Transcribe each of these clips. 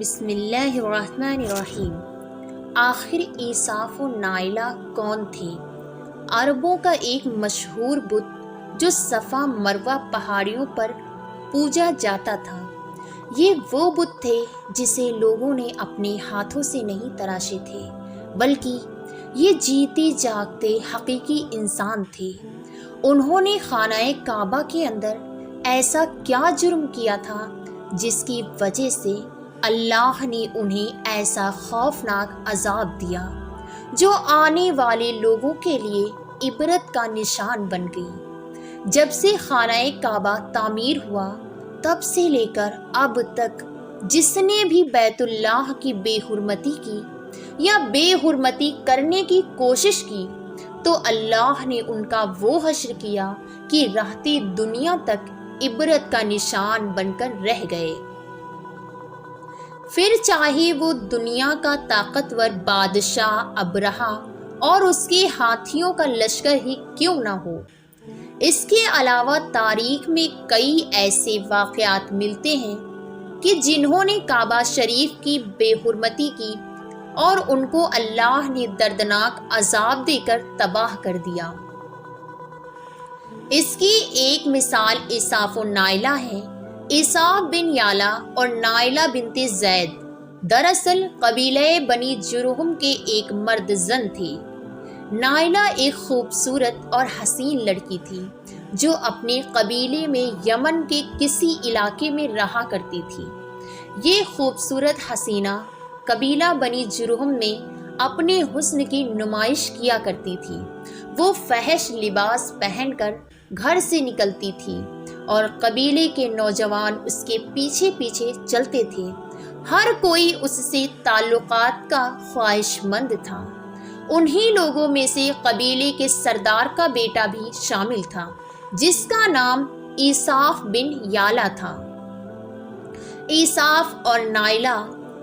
بسم اللہ الرحمن الرحیم۔ آخر ایصاف و نائلہ کون تھے؟ عربوں کا ایک مشہور بت جو صفا مروہ پہاڑیوں پر پوجا جاتا تھا۔ یہ وہ بت تھے جسے لوگوں نے اپنے ہاتھوں سے نہیں تراشے تھے، بلکہ یہ جیتے جاگتے حقیقی انسان تھے۔ انہوں نے خانہ کعبہ کے اندر ایسا کیا جرم کیا تھا جس کی وجہ سے اللہ نے انہیں ایسا خوفناک عذاب دیا جو آنے والے لوگوں کے لیے عبرت کا نشان بن گئی۔ جب سے خانہ کعبہ تعمیر ہوا تب سے لے کر اب تک جس نے بھی بیت اللہ کی بے حرمتی کی یا بے حرمتی کرنے کی کوشش کی تو اللہ نے ان کا وہ حشر کیا کہ رہتی دنیا تک عبرت کا نشان بن کر رہ گئے۔ پھر چاہے وہ دنیا کا طاقتور بادشاہ ابرہہ اور اس کے ہاتھیوں کا لشکر ہی کیوں نہ ہو۔ اس کے علاوہ تاریخ میں کئی ایسے واقعات ملتے ہیں کہ جنہوں نے کعبہ شریف کی بے حرمتی کی اور ان کو اللہ نے دردناک عذاب دے کر تباہ کر دیا۔ اس کی ایک مثال ایصاف و نائلہ ہے۔ ایصاف بن یالا اور نائلہ بنت زید دراصل قبیلہ بنی جرہم کے ایک مرد زن تھے۔ نائلہ ایک خوبصورت اور حسین لڑکی تھی جو اپنے قبیلے میں یمن کے کسی علاقے میں رہا کرتی تھی۔ یہ خوبصورت حسینہ قبیلہ بنی جرہم میں اپنے حسن کی نمائش کیا کرتی تھی۔ وہ فحش لباس پہن کر گھر سے نکلتی تھی اور قبیلے کے نوجوان اس کے پیچھے پیچھے چلتے تھے۔ ہر کوئی اس سے تعلقات کا خواہش مند تھا۔ انہی لوگوں میں سے قبیلے کے سردار کا بیٹا بھی شامل تھا جس کا نام ایصاف بن یالا تھا۔ ایصاف اور نائلہ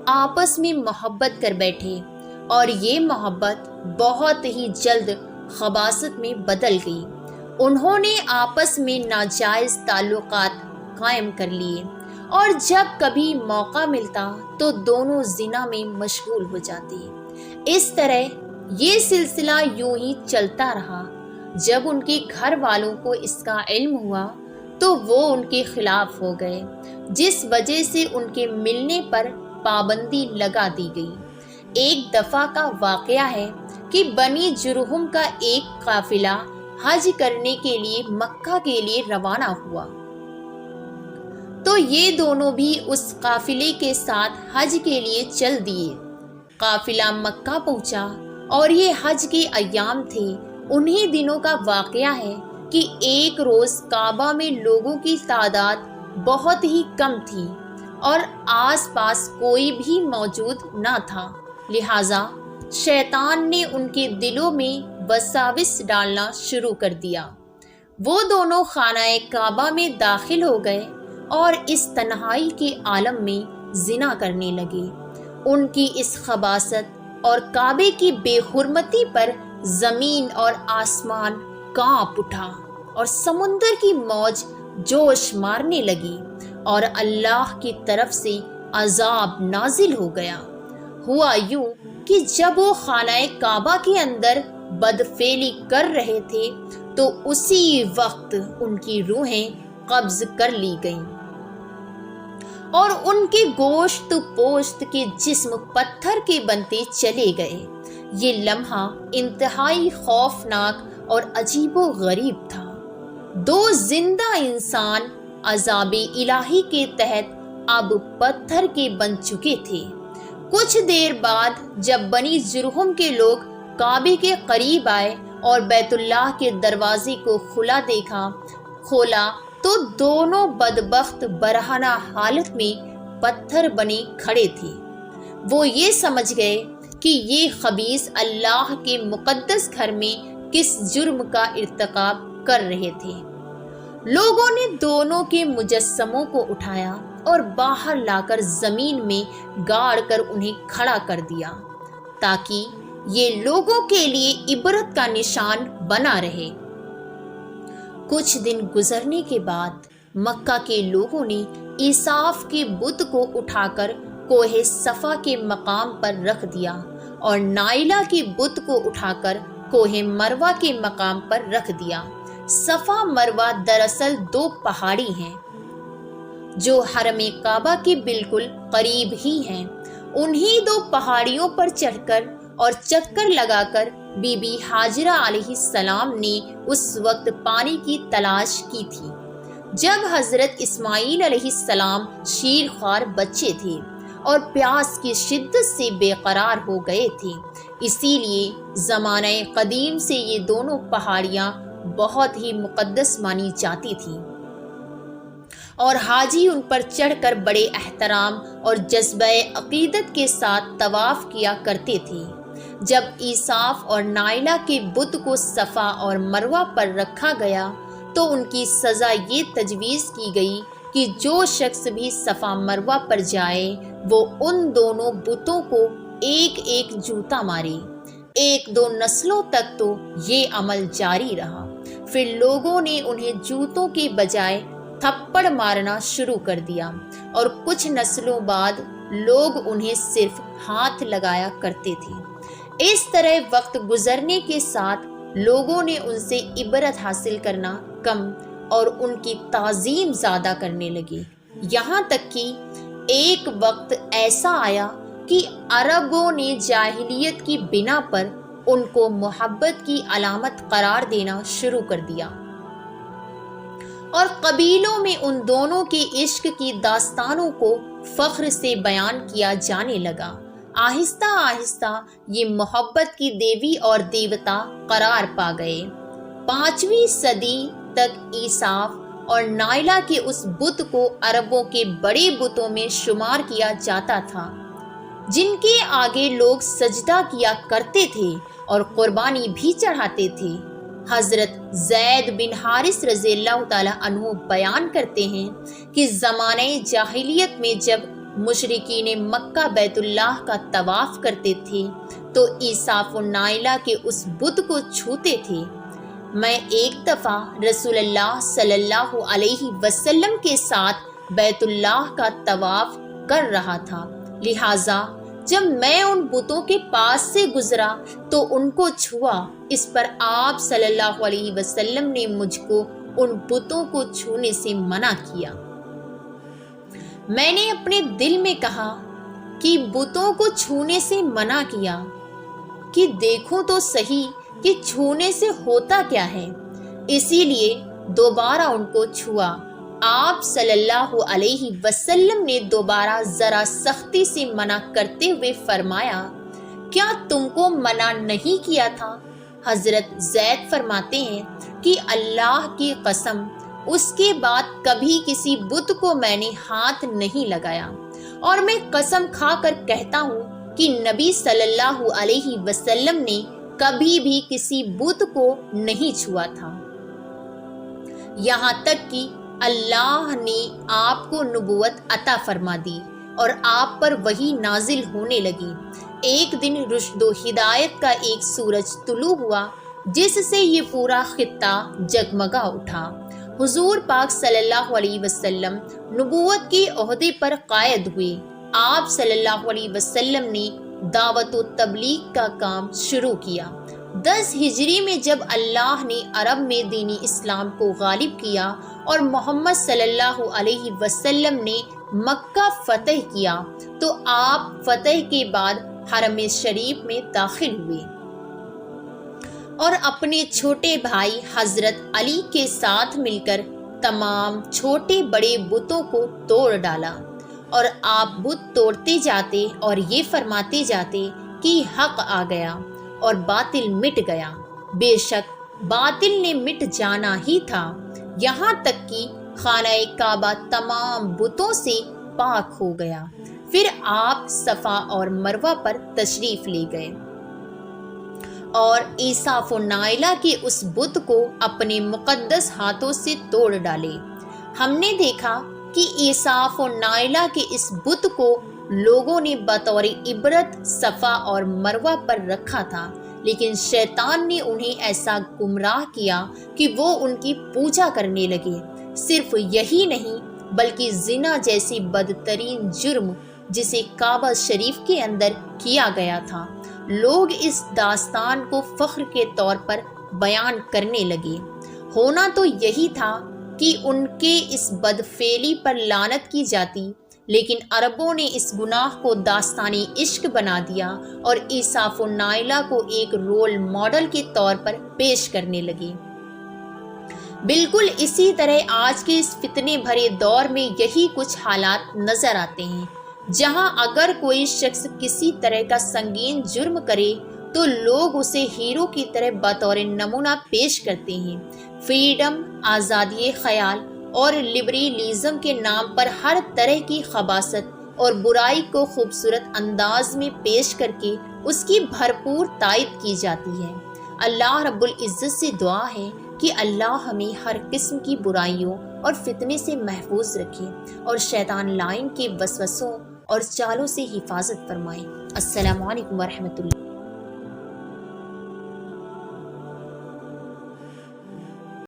آپس میں محبت کر بیٹھے اور یہ محبت بہت ہی جلد خباثت میں بدل گئی۔ انہوں نے آپس میں ناجائز تعلقات قائم کر لیے اور جب کبھی موقع ملتا تو دونوں زنا میں مشغول ہو جاتے۔ اس طرح یہ سلسلہ یوں ہی چلتا رہا۔ جب ان کے گھر والوں کو اس کا علم ہوا تو وہ ان کے خلاف ہو گئے، جس وجہ سے ان کے ملنے پر پابندی لگا دی گئی۔ ایک دفعہ کا واقعہ ہے کہ بنی جرہم کا ایک قافلہ حج کرنے کے لیے مکہ کے لیے روانہ ہوا تو یہ دونوں بھی اس قافلے کے ساتھ حج کے لیے چل دیے۔ قافلہ مکہ پہنچا اور یہ حج کے ایام تھے۔ انہی دنوں کا واقعہ ہے کہ ایک روز کعبہ میں لوگوں کی تعداد بہت ہی کم تھی اور آس پاس کوئی بھی موجود نہ تھا، لہٰذا شیطان نے ان کے دلوں میں وساوس ڈالنا شروع کر دیا۔ وہ دونوں خانہ کعبہ میں داخل ہو گئے اور اس تنہائی کے عالم میں زنا کرنے لگے۔ ان کی اس خباثت اور کعبے کی بے حرمتی پر زمین اور آسمان کانپ اٹھا اور سمندر کی موج جوش مارنے لگی اور اللہ کی طرف سے عذاب نازل ہو گیا۔ ہوا یوں کہ جب وہ خانہ کعبہ کے اندر بدفعلی کر رہے تھے تو اسی وقت ان کی روحیں قبض کر لی گئیں اور ان کے گوشت پوشت کے جسم پتھر کے بنتے چلے گئے۔ یہ لمحہ انتہائی خوفناک اور عجیب و غریب تھا۔ دو زندہ انسان عذاب الہی کے تحت اب پتھر کے بن چکے تھے۔ کچھ دیر بعد جب بنی جرہم کے لوگ کعبے کے قریب آئے اور بیت اللہ کے دروازے کو کھولا تو دونوں بدبخت برہنہ حالت میں پتھر بنے کھڑے تھے۔ وہ یہ سمجھ گئے کہ یہ خبیث اللہ کے مقدس گھر میں کس جرم کا ارتکاب کر رہے تھے۔ لوگوں نے دونوں کے مجسموں کو اٹھایا اور باہر لا کر زمین میں گاڑ کر انہیں کھڑا کر دیا تاکہ یہ لوگوں کے لیے عبرت کا نشان بنا رہے۔ کچھ دن گزرنے کے بعد مکہ کے لوگوں نے ایصاف کے بت کو اٹھا کر کوہ صفا کے مقام پر رکھ دیا اور نائلہ کے بت کو اٹھا کر کوہ مروہ کے مقام پر رکھ دیا۔ صفا مروہ دراصل 2 پہاڑی ہیں جو حرم کعبہ کے بالکل قریب ہی ہیں۔ انہی 2 پہاڑیوں پر چڑھ کر اور چکر لگا کر بی بی ہاجرہ علیہ السلام نے اس وقت پانی کی تلاش کی تھی جب حضرت اسماعیل علیہ السلام شیرخوار بچے تھے اور پیاس کی شدت سے بے قرار ہو گئے تھے۔ اسی لیے زمانہ قدیم سے یہ دونوں پہاڑیاں بہت ہی مقدس مانی جاتی تھیں اور حاجی ان پر چڑھ کر بڑے احترام اور جذبہ عقیدت کے ساتھ طواف کیا کرتے تھے۔ جب عیساف اور نائلہ کے بت کو صفا اور مروہ پر رکھا گیا تو ان کی سزا یہ تجویز کی گئی کہ جو شخص بھی صفا مروہ پر جائے وہ ان دونوں بتوں کو ایک ایک جوتا مارے۔ 1-2 نسلوں تک تو یہ عمل جاری رہا، پھر لوگوں نے انہیں جوتوں کے بجائے تھپڑ مارنا شروع کر دیا اور کچھ نسلوں بعد لوگ انہیں صرف ہاتھ لگایا کرتے تھے۔ اس طرح وقت گزرنے کے ساتھ لوگوں نے ان سے عبرت حاصل کرنا کم اور ان کی تعظیم زیادہ کرنے لگے، یہاں تک کہ ایک وقت ایسا آیا کہ عربوں نے جاہلیت کی بنا پر ان کو محبت کی علامت قرار دینا شروع کر دیا اور قبیلوں میں ان دونوں کے عشق کی داستانوں کو فخر سے بیان کیا جانے لگا۔ آہستہ آہستہ یہ محبت کی دیوی اور دیوتا قرار پا گئے۔ 5ویں صدی تک عیساف اور نائلہ کے اس بت کو عربوں کے بڑے بتوں میں شمار کیا جاتا تھا جن کے آگے لوگ سجدہ کیا کرتے تھے اور قربانی بھی چڑھاتے تھے۔ حضرت زید بن حارث رضی اللہ تعالی عنہ بیان کرتے ہیں کہ زمانہ جاہلیت میں جب مشرکین مکہ بیت اللہ کا طواف کرتے تھے تو عیساف و نائلہ کے اس بت کو چھوتے تھے۔ میں ایک دفعہ رسول اللہ صلی اللہ علیہ وسلم کے ساتھ بیت اللہ کا طواف کر رہا تھا، لہٰذا جب میں ان بتوں کے پاس سے گزرا تو ان کو چھوا۔ اس پر آپ صلی اللہ علیہ وسلم نے مجھ کو ان بتوں کو چھونے سے منع کیا۔ میں نے اپنے دل میں کہا کہ بتوں کو چھونے سے منع کیا کہ دیکھوں تو صحیح کہ چھونے سے ہوتا کیا ہے، اسی لیے دوبارہ ان کو چھوا۔ آپ صلی اللہ علیہ وسلم نے دوبارہ ذرا سختی سے منع کرتے ہوئے فرمایا، کیا تم کو منع نہیں کیا تھا؟ حضرت زید فرماتے ہیں کہ اللہ کی قسم اس کے بعد کبھی کسی بت کو میں نے ہاتھ نہیں لگایا، اور میں قسم کھا کر کہتا ہوں کہ نبی صلی اللہ علیہ وسلم نے کبھی بھی کسی بت کو نہیں چھوا تھا، یہاں تک کہ اللہ نے آپ کو نبوت عطا فرما دی اور آپ پر وحی نازل ہونے لگی۔ ایک دن رشد و ہدایت کا ایک سورج طلوع ہوا جس سے یہ پورا خطہ جگمگا اٹھا۔ حضور پاک صلی اللہ علیہ وسلم نبوت کے عہدے پر قائد ہوئے۔ آپ صلی اللہ علیہ وسلم نے دعوت و تبلیغ کا کام شروع کیا۔ 10 ہجری میں جب اللہ نے عرب میں دین اسلام کو غالب کیا اور محمد صلی اللہ علیہ وسلم نے مکہ فتح کیا تو آپ فتح کے بعد حرم شریف میں داخل ہوئے اور اپنے چھوٹے بھائی حضرت علی کے ساتھ مل کر تمام چھوٹے بڑے بتوں کو توڑ ڈالا، اور آپ بت توڑتے جاتے اور یہ فرماتے جاتے کہ حق آ گیا اور باطل مٹ گیا۔ بے شک باطل نے مٹ جانا ہی تھا، یہاں تک کہ خانہ کعبہ تمام بتوں سے پاک ہو گیا۔ پھر آپ صفا اور مروہ پر تشریف لے گئے اور عیساف و نائلہ کے اس بت کو اپنے مقدس ہاتھوں سے توڑ ڈالے۔ ہم نے دیکھا کہ عیساف و نائلہ کے اس بت کو لوگوں نے بطور عبرت صفا اور مروہ پر رکھا تھا، لیکن شیطان نے انہیں ایسا گمراہ کیا کہ وہ ان کی پوجا کرنے لگے۔ صرف یہی نہیں بلکہ زنا جیسی بدترین جرم جسے کعبہ شریف کے اندر کیا گیا تھا۔ لوگ اس داستان کو فخر کے طور پر بیان کرنے لگے۔ ہونا تو یہی تھا کہ ان کے اس بدفعلی پر لعنت کی جاتی، لیکن عربوں نے اس گناہ کو داستانی عشق بنا دیا اور عیساف و نائلہ کو ایک رول ماڈل کے طور پر پیش کرنے لگے۔ بالکل اسی طرح آج کے اس فتنے بھرے دور میں یہی کچھ حالات نظر آتے ہیں، جہاں اگر کوئی شخص کسی طرح کا سنگین جرم کرے تو لوگ اسے ہیرو کی طرح بطور نمونہ پیش کرتے ہیں۔ فریڈم، آزادی خیال اور لبرلزم کے نام پر ہر طرح کی خباثت اور برائی کو خوبصورت انداز میں پیش کر کے اس کی بھرپور تائید کی جاتی ہے۔ اللہ رب العزت سے دعا ہے کہ اللہ ہمیں ہر قسم کی برائیوں اور فتنے سے محفوظ رکھے اور شیطان لائن کے وسوسوں اور چالوں سے حفاظت فرمائے۔ السلام علیکم ورحمۃ اللہ۔